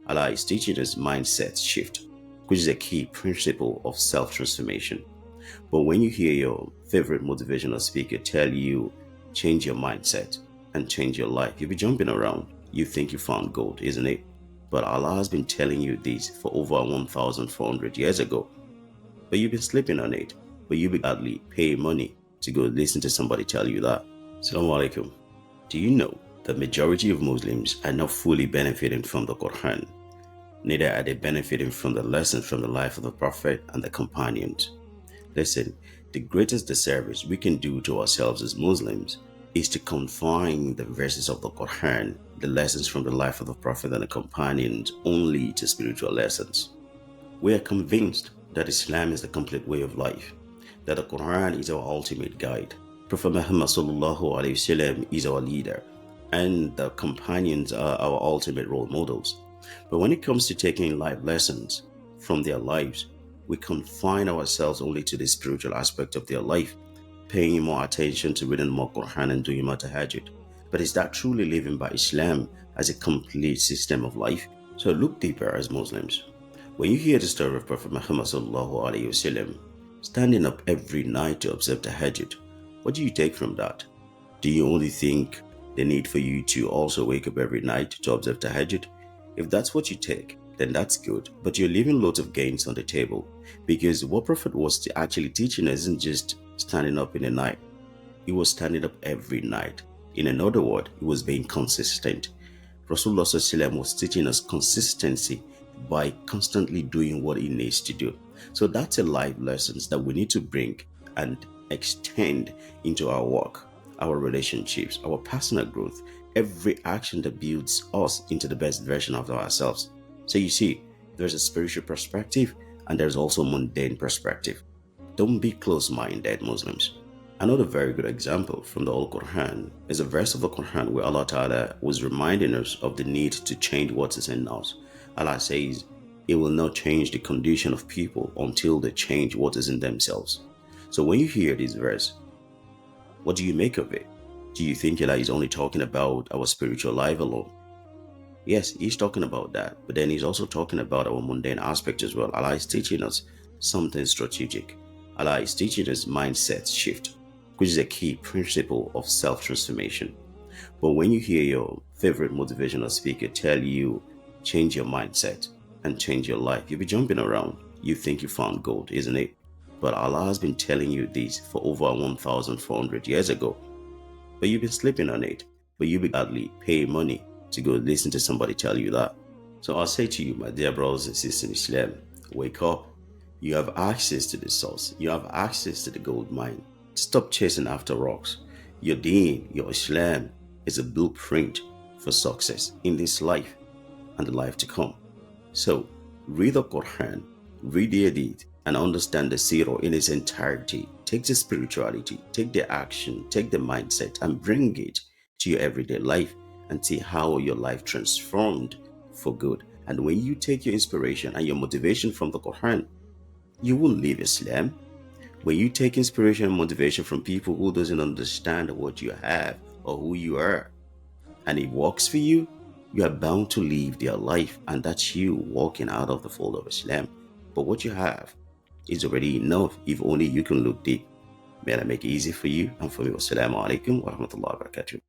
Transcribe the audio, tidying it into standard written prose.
Allah is teaching us mindset shift, which is a key principle of self-transformation. But when you hear your favorite motivational speaker tell you, change your mindset and change your life, you'll be jumping around. You think you found gold, isn't it? But Allah has been telling you this for over 1,400 years ago. But you've been sleeping on it. But you'll be gladly pay money to go listen to somebody tell you that. Assalamu alaikum. Do you know the majority of Muslims are not fully benefiting from the Quran? Neither are they benefiting from the lessons from the life of the Prophet and the companions. Listen, the greatest disservice we can do to ourselves as Muslims is to confine the verses of the Quran, the lessons from the life of the Prophet and the companions, only to spiritual lessons. We are convinced that Islam is the complete way of life, that the Quran is our ultimate guide, Prophet Muhammad is our leader, and the companions are our ultimate role models. But when it comes to taking life lessons from their lives, we confine ourselves only to the spiritual aspect of their life, paying more attention to reading more Quran and doing more tahajjud. But is that truly living by Islam as a complete system of life? So look deeper as Muslims. When you hear the story of Prophet Muhammad standing up every night to observe tahajjud, what do you take from that? Do you only think the need for you to also wake up every night to observe tahajjud? If that's what you take, then that's good, but you're leaving loads of gains on the table, because what Prophet was actually teaching isn't just standing up in the night. He was standing up every night. In another word, he was being consistent. Rasulullah was teaching us consistency by constantly doing what he needs to do. So that's a life lessons that we need to bring and extend into our work, our relationships, our personal growth, every action that builds us into the best version of ourselves. So you see, there's a spiritual perspective and there's also a mundane perspective. Don't be close-minded, Muslims. Another very good example from the Holy Quran is a verse of the Quran where Allah Ta'ala was reminding us of the need to change what is in us. Allah says, He will not change the condition of people until they change what is in themselves. So when you hear this verse, what do you make of it? Do you think Allah is only talking about our spiritual life alone? Yes, He's talking about that, but then He's also talking about our mundane aspect as well. Allah is teaching us something strategic. Allah is teaching us mindset shift, which is a key principle of self-transformation. But when you hear your favorite motivational speaker tell you, change your mindset and change your life, you'll be jumping around. You think you found gold, isn't it? But Allah has been telling you this for over 1,400 years ago. But you've been sleeping on it. But you'll be gladly pay money to go listen to somebody tell you that. So I'll say to you, my dear brothers and sisters in Islam, wake up. You have access to the source. You have access to the gold mine. Stop chasing after rocks. Your deen, your Islam is a blueprint for success in this life and the life to come. So read the Quran, read the Hadith, and understand the Sirah in its entirety. Take the spirituality, take the action, take the mindset, and bring it to your everyday life and see how your life transformed for good. And when you take your inspiration and your motivation from the Quran, you will leave Islam. When you take inspiration and motivation from people who doesn't understand what you have or who you are, and it works for you, you are bound to live their life, and that's you walking out of the fold of Islam. But what you have is already enough if only you can look deep. May Allah make it easy for you and for me. Wassalamu alaikum wa rahmatullahi wa barakatuh.